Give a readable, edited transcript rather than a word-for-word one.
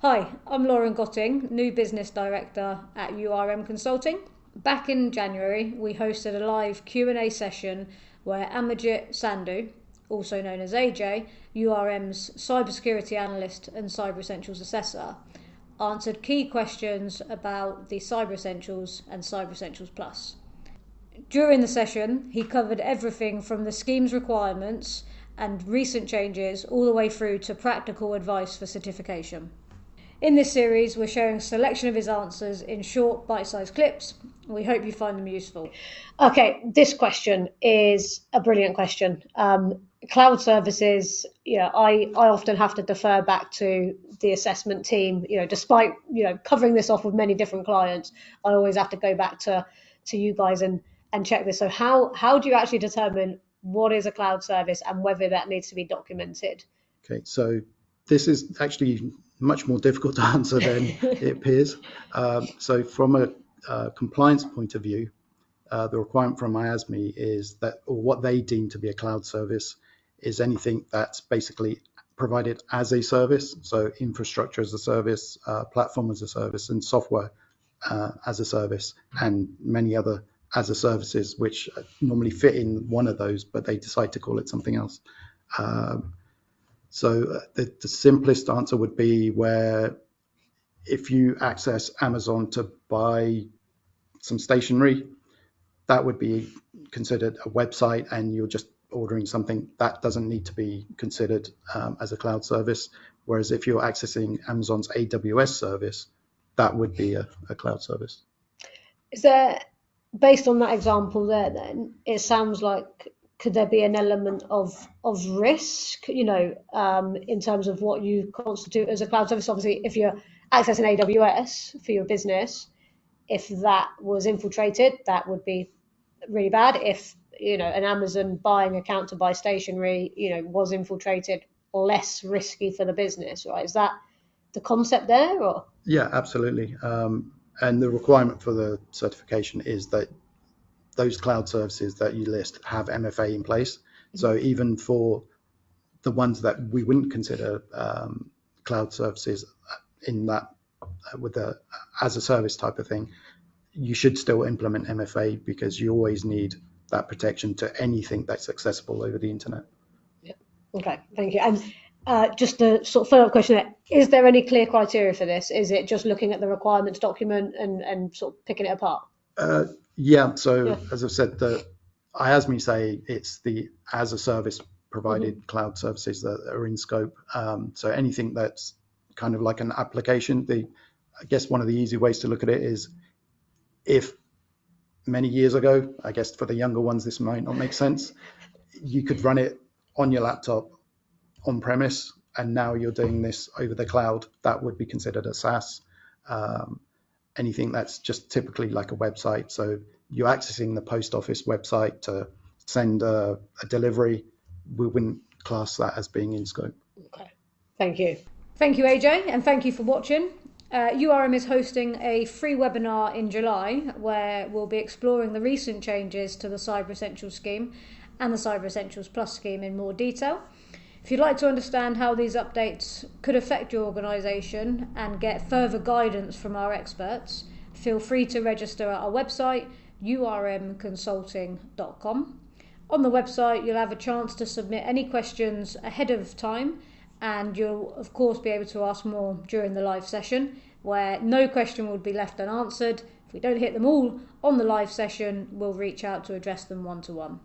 Hi, I'm Lauren Gotting, new business director at URM Consulting. Back in January, we hosted a live Q&A session where Amarjit Sandhu, also known as AJ, URM's cybersecurity analyst and Cyber Essentials assessor, answered key questions about the Cyber Essentials and Cyber Essentials Plus. During the session, he covered everything from the scheme's requirements and recent changes all the way through to practical advice for certification. In this series, we're sharing a selection of his answers in short, bite-sized clips. We hope you find them useful. Okay, this question is a brilliant question. Cloud services, I often have to defer back to the assessment team. Despite covering this off with many different clients, I always have to go back to you guys and check this. So how do you actually determine what is a cloud service and whether that needs to be documented? Okay, so this is actually much more difficult to answer than it appears. So from a compliance point of view, the requirement from IASME is that, or what they deem to be a cloud service, is anything that's basically provided as a service. So infrastructure as a service, platform as a service, and software as a service, and many other as a services, which normally fit in one of those, but they decide to call it something else. So the simplest answer would be where if you access Amazon to buy some stationery, that would be considered a website and you're just ordering something. That doesn't need to be considered as a cloud service. Whereas if you're accessing Amazon's AWS service, that would be a cloud service. Is there, based on that example there, then it sounds like, could there be an element of risk, in terms of what you constitute as a cloud service? Obviously, if you're accessing AWS for your business, if that was infiltrated, that would be really bad. If an Amazon buying account to buy stationery, was infiltrated, less risky for the business, right? Is that the concept there, or? Yeah, absolutely. And the requirement for the certification is that those cloud services that you list have MFA in place. Mm-hmm. So even for the ones that we wouldn't consider cloud services in that with the as a service type of thing, you should still implement MFA because you always need that protection to anything that's accessible over the internet. Yeah. Okay, thank you. And just a sort of follow-up question there, is there any clear criteria for this? Is it just looking at the requirements document and sort of picking it apart? Yeah, so as I've said, the IASME say it's the as a service provided cloud services that are in scope. So anything that's kind of like an application, I guess one of the easy ways to look at it is if many years ago, I guess for the younger ones this might not make sense, you could run it on your laptop on premise, and now you're doing this over the cloud, that would be considered a SaaS. Anything that's just typically like a website, so you're accessing the post office website to send a delivery, we wouldn't class that as being in scope. Okay, thank you. Thank you, AJ, and thank you for watching. URM is hosting a free webinar in July where we'll be exploring the recent changes to the Cyber Essentials scheme and the Cyber Essentials Plus scheme in more detail. If you'd like to understand how these updates could affect your organisation and get further guidance from our experts, feel free to register at our website, urmconsulting.com. On the website, you'll have a chance to submit any questions ahead of time, and you'll, of course, be able to ask more during the live session, where no question will be left unanswered. If we don't hit them all on the live session, we'll reach out to address them one-to-one.